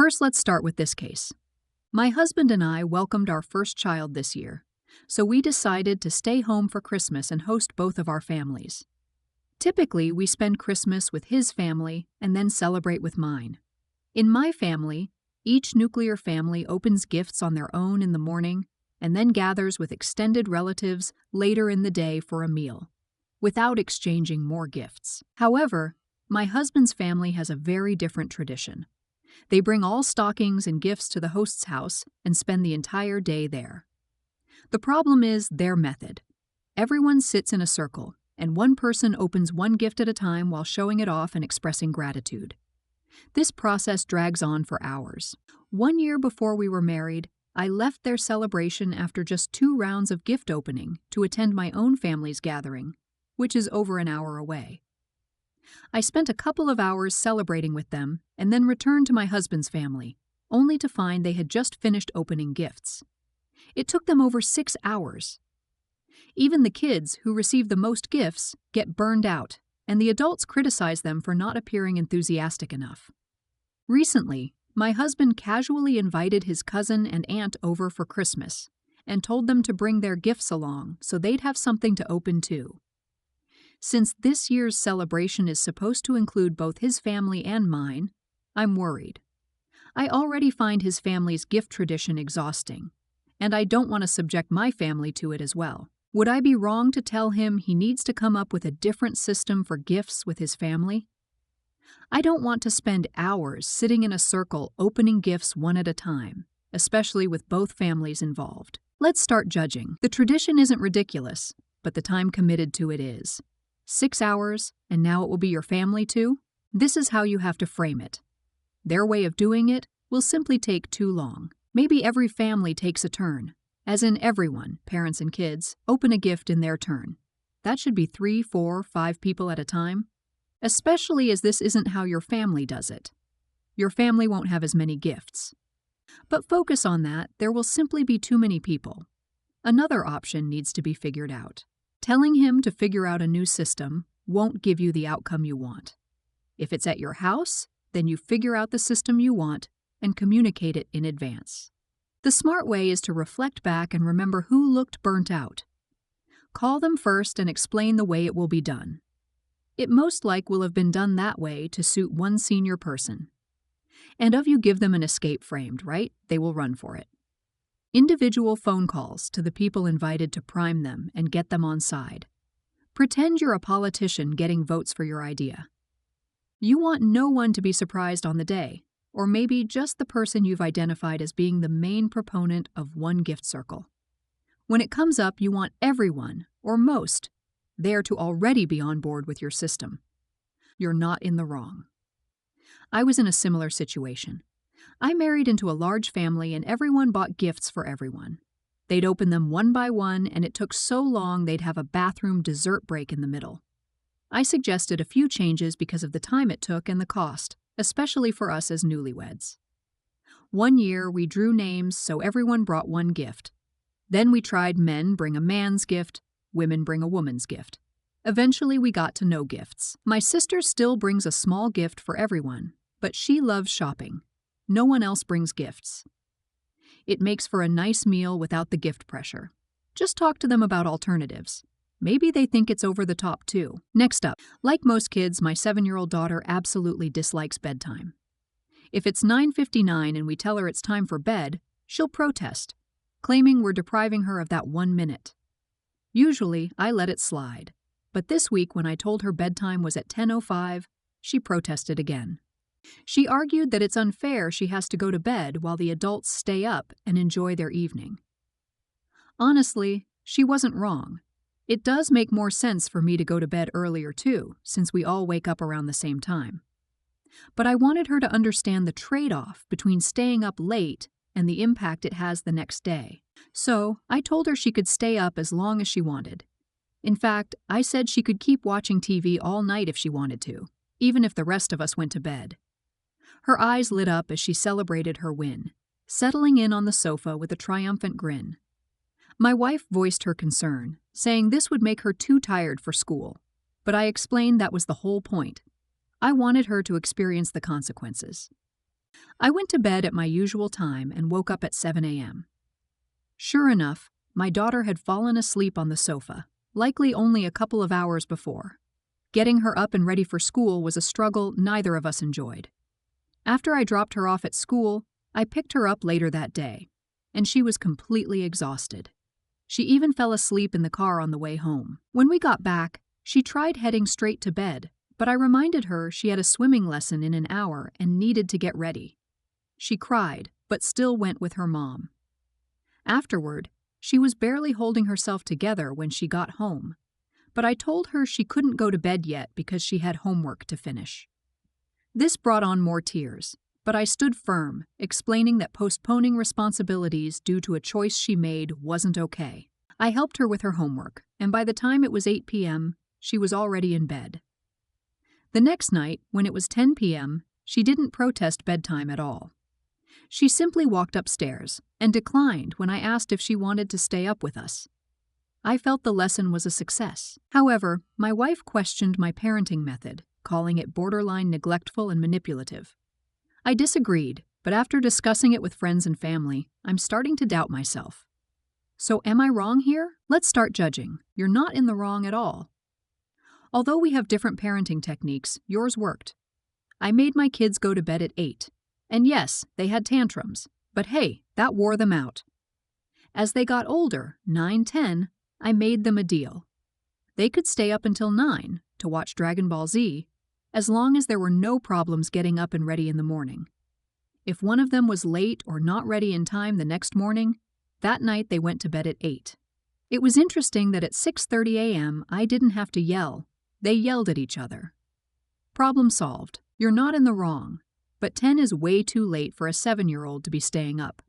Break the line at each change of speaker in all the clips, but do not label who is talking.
First, let's start with this case. My husband and I welcomed our first child this year, so we decided to stay home for Christmas and host both of our families. Typically, we spend Christmas with his family and then celebrate with mine. In my family, each nuclear family opens gifts on their own in the morning and then gathers with extended relatives later in the day for a meal, without exchanging more gifts. However, my husband's family has a very different tradition. They bring all stockings and gifts to the host's house and spend the entire day there. The problem is their method. Everyone sits in a circle, and one person opens one gift at a time while showing it off and expressing gratitude. This process drags on for hours. 1 year before we were married, I left their celebration after just 2 rounds of gift opening to attend my own family's gathering, which is over an hour away. I spent a couple of hours celebrating with them and then returned to my husband's family, only to find they had just finished opening gifts. It took them over 6 hours. Even the kids, who receive the most gifts, get burned out, and the adults criticize them for not appearing enthusiastic enough. Recently, my husband casually invited his cousin and aunt over for Christmas and told them to bring their gifts along so they'd have something to open too. Since this year's celebration is supposed to include both his family and mine, I'm worried. I already find his family's gift tradition exhausting, and I don't want to subject my family to it as well. Would I be wrong to tell him he needs to come up with a different system for gifts with his family? I don't want to spend hours sitting in a circle opening gifts one at a time, especially with both families involved. Let's start judging. The tradition isn't ridiculous, but the time committed to it is. 6 hours, and now it will be your family too? This is how you have to frame it. Their way of doing it will simply take too long. Maybe every family takes a turn, as in everyone, parents and kids, open a gift in their turn. That should be 3, 4, 5 people at a time, especially as this isn't how your family does it. Your family won't have as many gifts. But focus on that, there will simply be too many people. Another option needs to be figured out. Telling him to figure out a new system won't give you the outcome you want. If it's at your house, then you figure out the system you want and communicate it in advance. The smart way is to reflect back and remember who looked burnt out. Call them first and explain the way it will be done. It most likely will have been done that way to suit one senior person. And if you give them an escape framed, right, they will run for it. Individual phone calls to the people invited to prime them and get them on side. Pretend you're a politician getting votes for your idea. You want no one to be surprised on the day, or maybe just the person you've identified as being the main proponent of one gift circle. When it comes up, you want everyone, or most, there to already be on board with your system. You're not in the wrong. I was in a similar situation. I married into a large family and everyone bought gifts for everyone. They'd open them one by one, and it took so long they'd have a bathroom dessert break in the middle. I suggested a few changes because of the time it took and the cost, especially for us as newlyweds. 1 year, we drew names so everyone brought one gift. Then we tried men bring a man's gift, women bring a woman's gift. Eventually, we got to no gifts. My sister still brings a small gift for everyone, but she loves shopping. No one else brings gifts. It makes for a nice meal without the gift pressure. Just talk to them about alternatives. Maybe they think it's over the top too. Next up, like most kids, my 7-year-old daughter absolutely dislikes bedtime. If it's 9:59 and we tell her it's time for bed, she'll protest, claiming we're depriving her of that 1 minute. Usually, I let it slide. But this week, when I told her bedtime was at 10:05, she protested again. She argued that it's unfair she has to go to bed while the adults stay up and enjoy their evening. Honestly, she wasn't wrong. It does make more sense for me to go to bed earlier too, since we all wake up around the same time. But I wanted her to understand the trade-off between staying up late and the impact it has the next day. So I told her she could stay up as long as she wanted. In fact, I said she could keep watching TV all night if she wanted to, even if the rest of us went to bed. Her eyes lit up as she celebrated her win, settling in on the sofa with a triumphant grin. My wife voiced her concern, saying this would make her too tired for school, but I explained that was the whole point. I wanted her to experience the consequences. I went to bed at my usual time and woke up at 7 a.m. Sure enough, my daughter had fallen asleep on the sofa, likely only a couple of hours before. Getting her up and ready for school was a struggle neither of us enjoyed. After I dropped her off at school, I picked her up later that day, and she was completely exhausted. She even fell asleep in the car on the way home. When we got back, she tried heading straight to bed, but I reminded her she had a swimming lesson in an hour and needed to get ready. She cried, but still went with her mom. Afterward, she was barely holding herself together when she got home, but I told her she couldn't go to bed yet because she had homework to finish. This brought on more tears, but I stood firm, explaining that postponing responsibilities due to a choice she made wasn't okay. I helped her with her homework, and by the time it was 8 p.m., she was already in bed. The next night, when it was 10 p.m., she didn't protest bedtime at all. She simply walked upstairs and declined when I asked if she wanted to stay up with us. I felt the lesson was a success. However, my wife questioned my parenting method, calling it borderline neglectful and manipulative. I disagreed, but after discussing it with friends and family, I'm starting to doubt myself. So am I wrong here? Let's start judging. You're not in the wrong at all. Although we have different parenting techniques, yours worked. I made my kids go to bed at 8. And yes, they had tantrums, but hey, that wore them out. As they got older, 9, 10, I made them a deal. They could stay up until 9 to watch Dragon Ball Z, as long as there were no problems getting up and ready in the morning. If one of them was late or not ready in time the next morning, that night they went to bed at 8. It was interesting that at 6:30 a.m. I didn't have to yell. They yelled at each other. Problem solved. You're not in the wrong, but 10 is way too late for a 7-year-old to be staying up.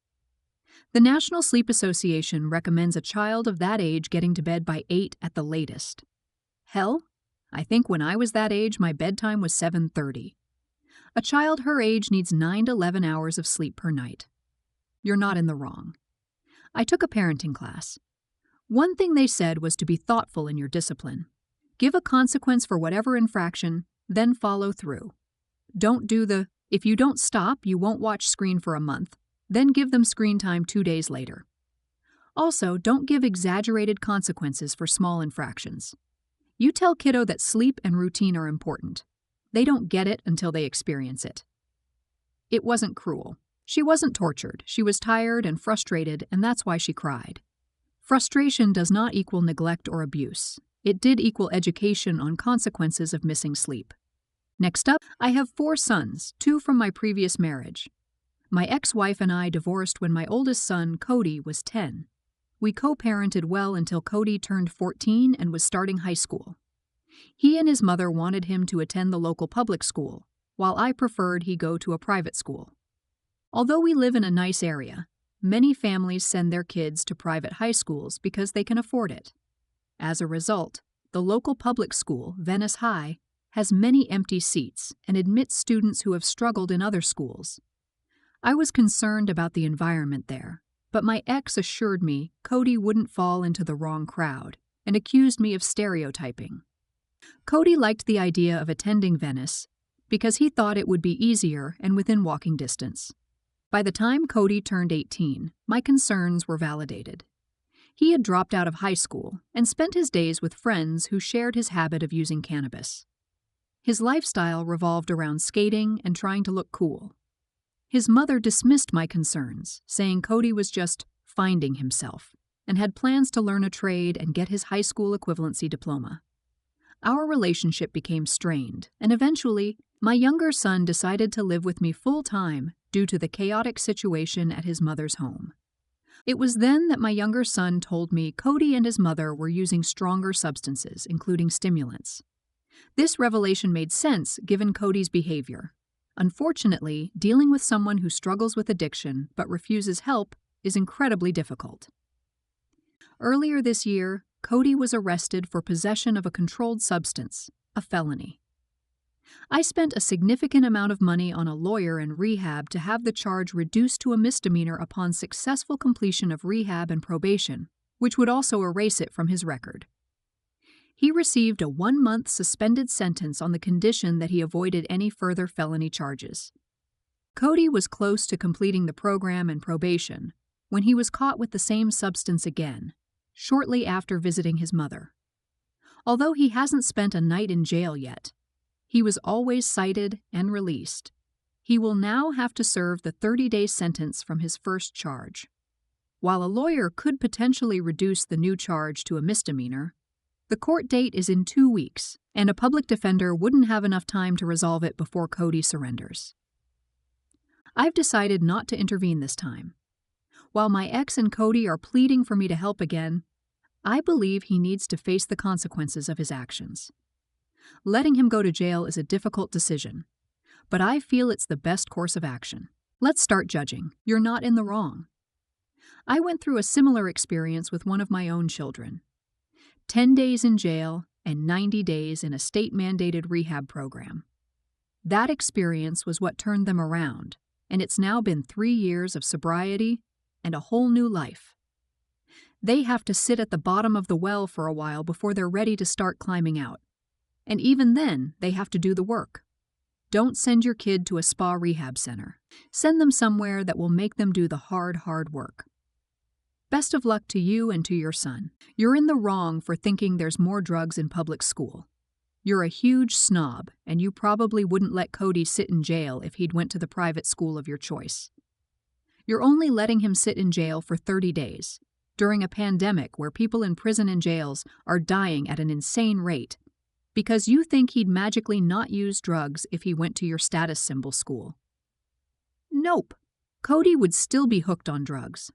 The National Sleep Association recommends a child of that age getting to bed by 8 at the latest. Hell, I think when I was that age, my bedtime was 7:30. A child her age needs 9 to 11 hours of sleep per night. You're not in the wrong. I took a parenting class. One thing they said was to be thoughtful in your discipline. Give a consequence for whatever infraction, then follow through. Don't do the, if you don't stop, you won't watch screen for a month, then give them screen time 2 days later. Also, don't give exaggerated consequences for small infractions. You tell kiddo that sleep and routine are important. They don't get it until they experience it. It wasn't cruel. She wasn't tortured. She was tired and frustrated, and that's why she cried. Frustration does not equal neglect or abuse. It did equal education on consequences of missing sleep. Next up, I have 4 sons, 2 from my previous marriage. My ex-wife and I divorced when my oldest son, Cody, was 10. We co-parented well until Cody turned 14 and was starting high school. He and his mother wanted him to attend the local public school, while I preferred he go to a private school. Although we live in a nice area, many families send their kids to private high schools because they can afford it. As a result, the local public school, Venice High, has many empty seats and admits students who have struggled in other schools. I was concerned about the environment there, but my ex assured me Cody wouldn't fall into the wrong crowd and accused me of stereotyping. Cody liked the idea of attending Venice because he thought it would be easier and within walking distance. By the time Cody turned 18, my concerns were validated. He had dropped out of high school and spent his days with friends who shared his habit of using cannabis. His lifestyle revolved around skating and trying to look cool. His mother dismissed my concerns, saying Cody was just finding himself and had plans to learn a trade and get his high school equivalency diploma. Our relationship became strained, and eventually, my younger son decided to live with me full-time due to the chaotic situation at his mother's home. It was then that my younger son told me Cody and his mother were using stronger substances, including stimulants. This revelation made sense given Cody's behavior. Unfortunately, dealing with someone who struggles with addiction but refuses help is incredibly difficult. Earlier this year, Cody was arrested for possession of a controlled substance, a felony. I spent a significant amount of money on a lawyer and rehab to have the charge reduced to a misdemeanor upon successful completion of rehab and probation, which would also erase it from his record. He received a 1-month suspended sentence on the condition that he avoided any further felony charges. Cody was close to completing the program and probation when he was caught with the same substance again, shortly after visiting his mother. Although he hasn't spent a night in jail yet, he was always cited and released. He will now have to serve the 30-day sentence from his first charge. While a lawyer could potentially reduce the new charge to a misdemeanor, the court date is in 2 weeks, and a public defender wouldn't have enough time to resolve it before Cody surrenders. I've decided not to intervene this time. While my ex and Cody are pleading for me to help again, I believe he needs to face the consequences of his actions. Letting him go to jail is a difficult decision, but I feel it's the best course of action. Let's start judging. You're not in the wrong. I went through a similar experience with one of my own children. 10 days in jail and 90 days in a state-mandated rehab program. That experience was what turned them around, and it's now been 3 years of sobriety and a whole new life. They have to sit at the bottom of the well for a while before they're ready to start climbing out. And even then, they have to do the work. Don't send your kid to a spa rehab center. Send them somewhere that will make them do the hard work. Best of luck to you and to your son. You're in the wrong for thinking there's more drugs in public school. You're a huge snob, and you probably wouldn't let Cody sit in jail if he'd went to the private school of your choice. You're only letting him sit in jail for 30 days, during a pandemic where people in prison and jails are dying at an insane rate, because you think he'd magically not use drugs if he went to your status symbol school. Nope. Cody would still be hooked on drugs.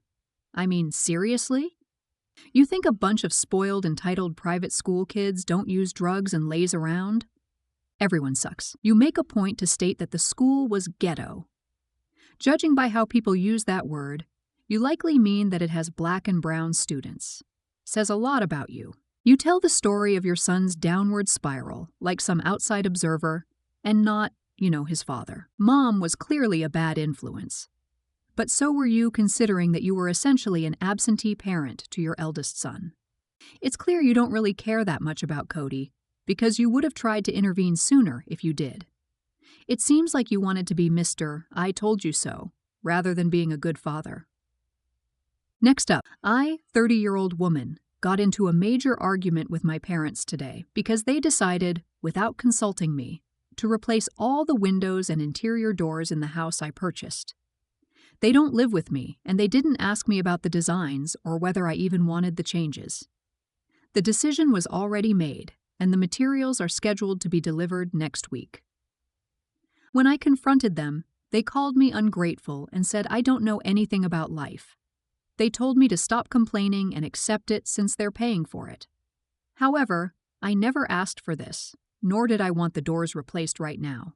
I mean, seriously? You think a bunch of spoiled, entitled private school kids don't use drugs and laze around? Everyone sucks. You make a point to state that the school was ghetto. Judging by how people use that word, you likely mean that it has black and brown students. Says a lot about you. You tell the story of your son's downward spiral, like some outside observer, and not, his father. Mom was clearly a bad influence. But so were you, considering that you were essentially an absentee parent to your eldest son. It's clear you don't really care that much about Cody, because you would have tried to intervene sooner if you did. It seems like you wanted to be Mr. I told you so, rather than being a good father. Next up, 30-year-old woman, got into a major argument with my parents today because they decided, without consulting me, to replace all the windows and interior doors in the house I purchased. They don't live with me, and they didn't ask me about the designs or whether I even wanted the changes. The decision was already made, and the materials are scheduled to be delivered next week. When I confronted them, they called me ungrateful and said I don't know anything about life. They told me to stop complaining and accept it since they're paying for it. However, I never asked for this, nor did I want the doors replaced right now.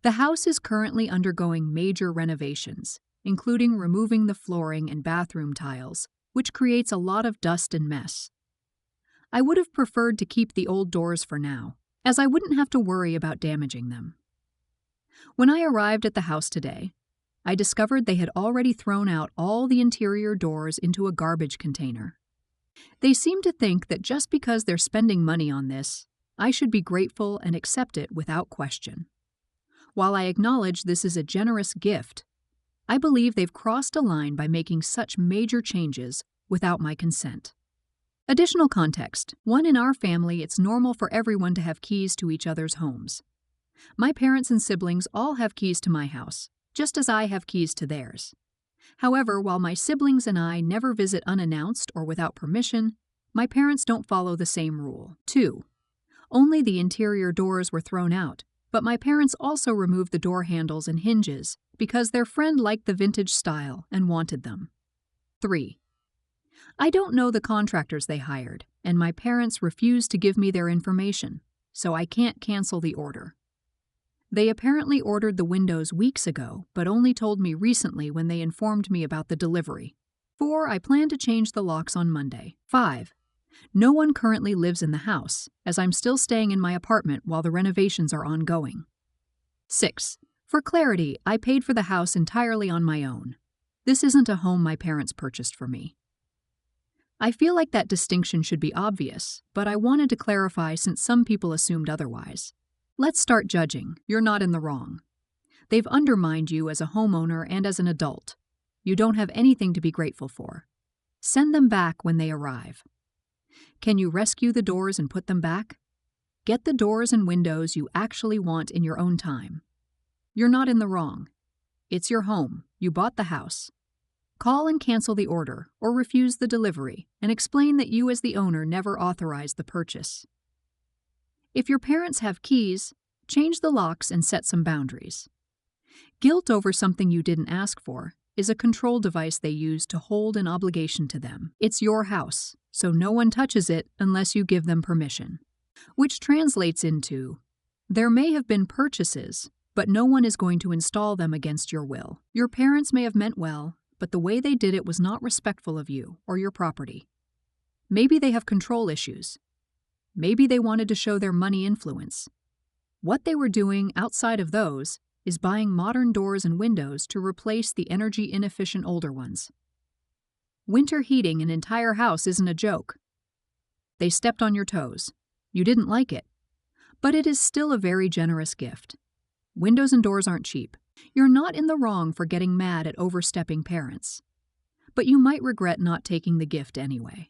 The house is currently undergoing major renovations, including removing the flooring and bathroom tiles, which creates a lot of dust and mess. I would have preferred to keep the old doors for now, as I wouldn't have to worry about damaging them. When I arrived at the house today, I discovered they had already thrown out all the interior doors into a garbage container. They seem to think that just because they're spending money on this, I should be grateful and accept it without question. While I acknowledge this is a generous gift, I believe they've crossed a line by making such major changes without my consent. Additional context: one, in our family, it's normal for everyone to have keys to each other's homes. My parents and siblings all have keys to my house, just as I have keys to theirs. However, while my siblings and I never visit unannounced or without permission, my parents don't follow the same rule. 2. Only the interior doors were thrown out, but my parents also removed the door handles and hinges because their friend liked the vintage style and wanted them. 3. I don't know the contractors they hired, and my parents refused to give me their information, so I can't cancel the order. They apparently ordered the windows weeks ago, but only told me recently when they informed me about the delivery. 4. I plan to change the locks on Monday. 5. No one currently lives in the house, as I'm still staying in my apartment while the renovations are ongoing. 6. For clarity, I paid for the house entirely on my own. This isn't a home my parents purchased for me. I feel like that distinction should be obvious, but I wanted to clarify since some people assumed otherwise. Let's start judging. You're not in the wrong. They've undermined you as a homeowner and as an adult. You don't have anything to be grateful for. Send them back when they arrive. Can you rescue the doors and put them back? Get the doors and windows you actually want in your own time. You're not in the wrong. It's your home. You bought the house. Call and cancel the order or refuse the delivery and explain that you as the owner never authorized the purchase. If your parents have keys, change the locks and set some boundaries. Guilt over something you didn't ask for is a control device they use to hold an obligation to them. It's your house, so no one touches it unless you give them permission. Which translates into, there may have been purchases, but no one is going to install them against your will. Your parents may have meant well, but the way they did it was not respectful of you or your property. Maybe they have control issues. Maybe they wanted to show their money influence. What they were doing outside of those is buying modern doors and windows to replace the energy-inefficient older ones. Winter heating an entire house isn't a joke. They stepped on your toes. You didn't like it. But it is still a very generous gift. Windows and doors aren't cheap. You're not in the wrong for getting mad at overstepping parents. But you might regret not taking the gift anyway.